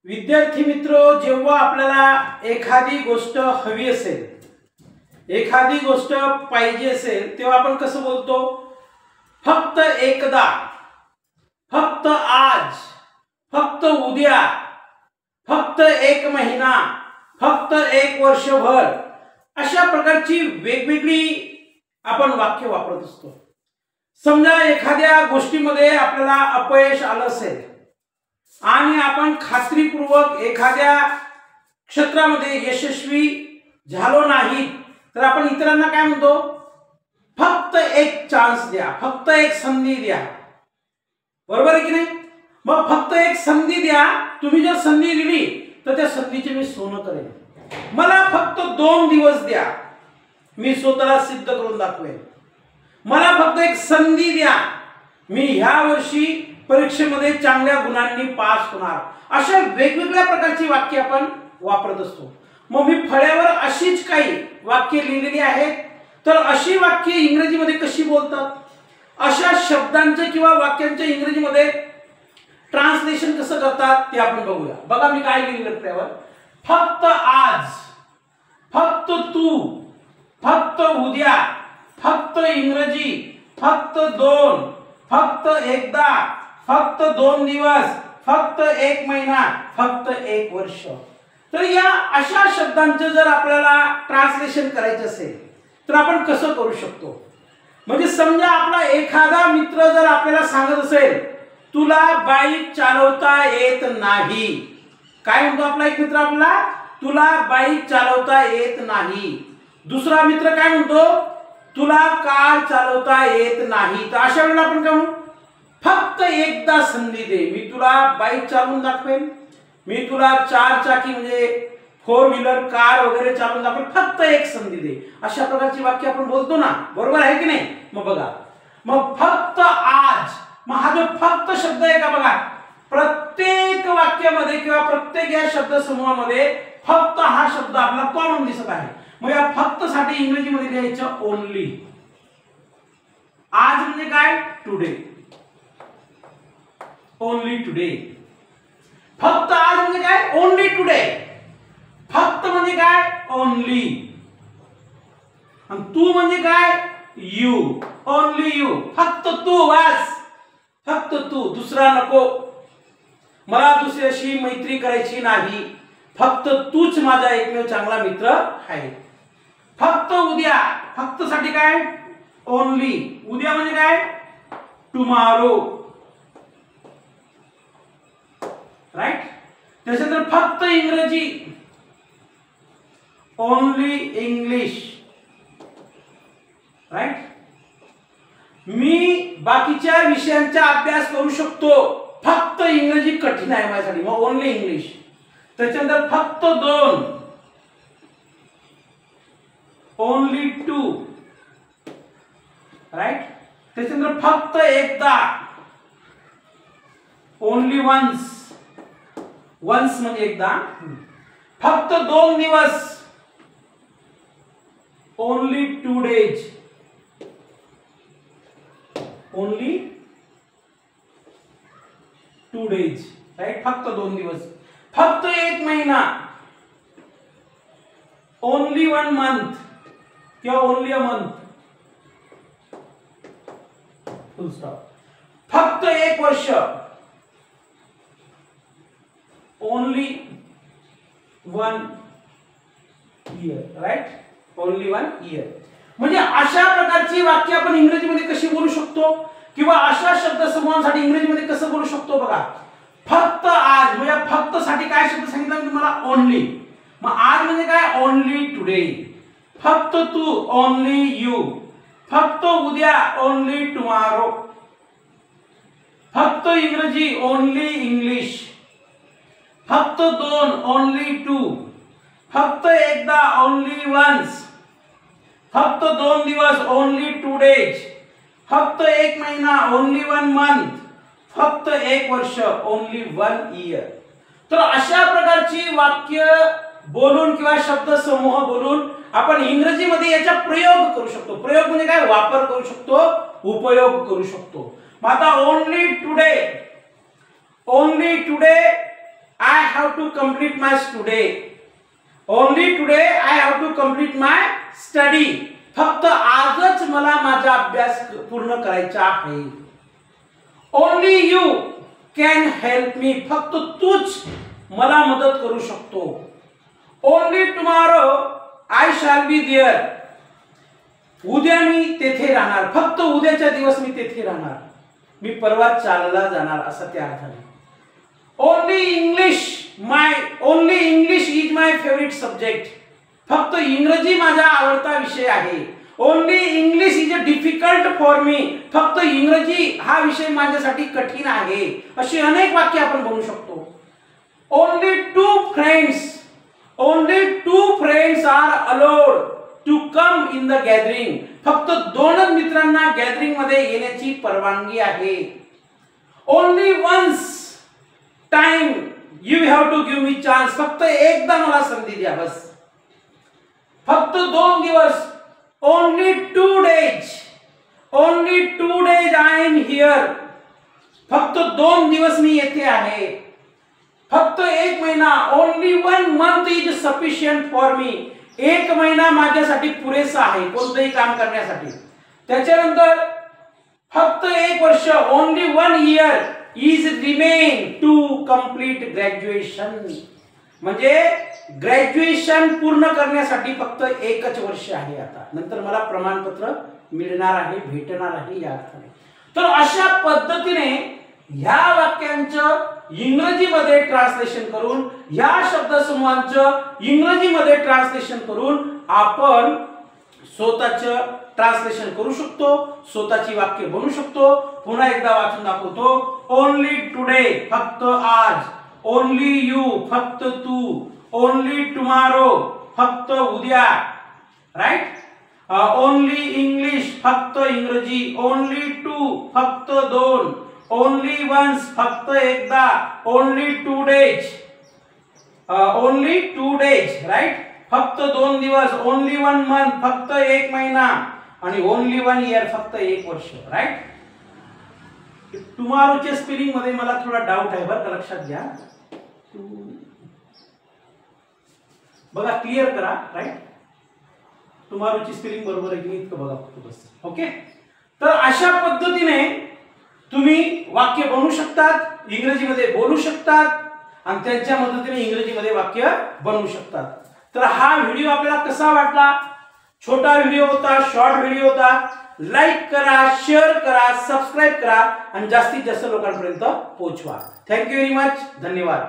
विद्यार्थी मित्र, जेव्हा आपल्याला एखादी गोष्ट हवी असेल, एखादी गोष्ट पाहिजे असेल, तेव्हा आपण कसं बोलतो? फक्त एकदा, फक्त आज, फक्त उद्या, फक्त एक महिना, फक्त एक वर्षभर, अशा प्रकारची वेगवेगळी आपण वाक्य वापरत असतो. समजा एखाद्या गोष्टीमध्ये आपल्याला अपयश आलं असेल आणि आपण खात्रीपूर्वक एखाद्या क्षेत्रामध्ये यशस्वी झालो नाही, तर आपण इतरांना काय म्हणतो? फक्त एक चान्स द्या, फक्त एक संधी द्या. बरोबर आहे की नाही? मग फक्त एक संधी द्या. तुम्ही जर संधी दिली तर त्या संधीचे मी सोनं करेन. मला फक्त 2 दिवस द्या, मी स्वतःला सिद्ध करून दाखवेन. मला फक्त एक संधी द्या, मी ह्या वर्षी परीक्षेमध्ये चांगल्या गुणांनी पास होणार. अशा वेगवेगळ्या प्रकारची वाक्य आपण वापरत असतो. मग मी फळ्यावर अशीच काही वाक्य लिहिलेली आहेत, तर अशी वाक्य इंग्रजीमध्ये कशी बोलतात, अशा शब्दांचे किंवा वाक्यांचे इंग्रजीमध्ये ट्रान्सलेशन कसं करतात ते आपण बघूया. बघा मी काय लिहिलेलं फळ्यावर. फक्त आज, फक्त तू, फक्त उद्या, फक्त इंग्रजी, फक्त 2, फक्त एकदा, फक्त 2 दिवस, फक्त 1 महिना, फक्त 1 वर्ष. तर या अशा शब्दांचे जर आपल्याला ट्रान्सलेशन करायचे असेल तर आपण कसं करू शकतो? म्हणजे समजा आपला एखादा मित्र जर आपल्याला सांगत असेल, तुला बाईक चालवता येत नाही. काय म्हणतो आपला एक मित्र? आपला तुला बाईक चालवता येत नाही. दुसरा मित्र काय म्हणतो? तुला कार चालवता येत नाही. तर अशा वेळेला आपण काय म्हणू? फक्त एकदा संधी दे, मी तुला बाईक चालवून दाखवेन, मी तुला 4 चाकी म्हणजे 4 व्हीलर कार वगैरे चालवून दाखवेन, फक्त एक संधी दे. अशा प्रकारची वाक्य आपण बोलतो ना, बरोबर आहे की नाही? मग बघा, मग फक्त आज, मग हा जो फक्त शब्द आहे का, बघा प्रत्येक वाक्यामध्ये किंवा प्रत्येक या शब्द समूहामध्ये फक्त हा शब्द आपला कॉमन दिसत आहे. मग या फक्त साठी इंग्रजीमध्ये लिहायचं ओनली. आज म्हणजे काय? टुडे. Only today. फक्त आज म्हणजे काय? Only today. फक्त म्हणजे काय? ओनली. आणि तू म्हणजे काय? यू. Only you. फक्त तू, बस फक्त तू, दुसरा नको. मला दुसऱ्याशी मैत्री करायची नाही, फक्त तूच माझा एकमेव चांगला मित्र आहे. फक्त उद्या, फक्त साठी काय? ओनली. उद्या म्हणजे काय? टुमारो. राईट. त्याच्यानंतर फक्त इंग्रजी, ओनली इंग्लिश. राईट. मी बाकीच्या विषयांचा अभ्यास करू शकतो, फक्त इंग्रजी कठीण आहे माझ्यासाठी, मग ओनली इंग्लिश. त्याच्यानंतर फक्त 2, ओनली 2. राईट. त्याच्यानंतर फक्त एकदा, ओनली वन्स. वन्स म्हणजे एकदा. फक्त 2 दिवस, only 2 days. Only 2 days. Right. फक्त 2 दिवस. फक्त 1 महिना, ओनली 1 मंथ किंवा only a month. Full stop. फक्त 1 वर्ष, only 1 year. Right. Only 1 year. म्हणजे अशा प्रकारची वाक्य आपण इंग्रजीमध्ये कशी बोलू शकतो किंवा अशा शब्द समूहांसाठी इंग्रजीमध्ये कसं बोलू शकतो? बघा, फक्त आज म्हणजे फक्त साठी काय शब्द सांगितला मी तुम्हाला? ओनली. मग आज म्हणजे काय? Only today. फक्त तू, ओनली यू. फक्त उद्या, ओनली टुमारो. फक्त इंग्रजी, ओनली इंग्लिश. फक्त 2, ओनली 2. फक्त एकदा, ओनली वन्स. फक्त 2 दिवस, ओनली 2 डेज. फक्त 1 महिना, ओनली 1 मंथ. फक्त 1 वर्ष, ओनली 1 इयर. तर अशा प्रकारची वाक्य बोलून किंवा शब्द समूह बोलून आपण इंग्रजीमध्ये याचा प्रयोग करू शकतो. प्रयोग म्हणजे काय? वापर करू शकतो, उपयोग करू शकतो. मग आता only today, only today I have to complete my study. Only today I have to complete my study. फक्त आजच मला माझा अभ्यास पूर्ण करायचा आहे. Only you can help me. फक्त तूच मला मदत करू शकतो. Only tomorrow I shall be there. उद्या मी तेथे राहणार. फक्त उद्याच्या दिवस मी तेथे राहणार. मी परवा चालला जाणार असं त्या अर्थाने. Only English is my favourite subject. फक्त इंग्रजी माझा आवडता विषय आहे. Only English is difficult for me. फक्त इंग्रजी हा विषय माझ्यासाठी कठीण आहे. अशी अनेक वाक्य आपण म्हणू शकतो. Only two friends are allowed to come in the gathering. फक्त 2 मित्रांना गॅदरिंग मध्ये येण्याची परवानगी आहे. Only once time you have to give me chance. फक्त एकदा मला संधी द्या बस. फक्त 2 दिवस. Only 2 days I am here. फक्त 2 दिवस मी येथे आहे. फक्त 1 महिना. Only 1 month is sufficient for me. 1 महिना माझ्यासाठी पुरेसा आहे कोणतेही काम करण्यासाठी. त्याच्यानंतर फक्त 1 वर्ष. Only 1 year is remain to complete graduation. म्हणजे ग्रॅज्युएशन पूर्ण करण्यासाठी फक्त 1च वर्ष आहे आता. नंतर मला प्रमाणपत्र मिळणार आहे, भेटणार आहे या अर्थाने. तर अशा पद्धतीने ह्या वाक्यांचं इंग्रजीमध्ये ट्रान्सलेशन करून, ह्या शब्दसमूहांचं इंग्रजीमध्ये ट्रान्सलेशन करून आपण स्वतःचं ट्रान्सलेशन करू शकतो. स्वतःची वाक्य बनवू शकतो. पुन्हा एकदा वाचून दाखवतो. ओनली टुडे फक्त आज. ओनली यू फक्त तू. ओनली टुमॉरो फक्त उद्या. राईट. ओनली इंग्लिश फक्त इंग्रजी. ओनली 2 फक्त 2. ओनली वन्स फक्त एकदा. Only 2 days. राईट. फक्त 2 दिवस. ओनली 1 मंथ फक्त 1 महिना. आणि ओनली 1 इयर फक्त 1 वर्ष. राईट. टुमॉरोच्या स्पेलिंग मध्ये मला थोडा डाऊट आहे बरं का, लक्षात घ्या. बघा क्लिअर करा. राईट. टुमॉरोची स्पेलिंग बरोबर आहे की नाही इतकं बघा फक्त बस. ओके. तर अशा पद्धतीने तुम्ही वाक्य बनवू शकतात, इंग्रजीमध्ये बोलू शकतात आणि त्यांच्या मदतीने इंग्रजीमध्ये वाक्य बनवू शकतात. तर हा व्हिडिओ आपल्याला कसा वाटला? छोटा व्हिडिओ होता, शॉर्ट व्हिडिओ होता. लाईक करा, शेअर करा, सबस्क्राईब करा आणि जास्तीत जास्त लोकांपर्यंत पोहोचवा. Thank you very much. धन्यवाद.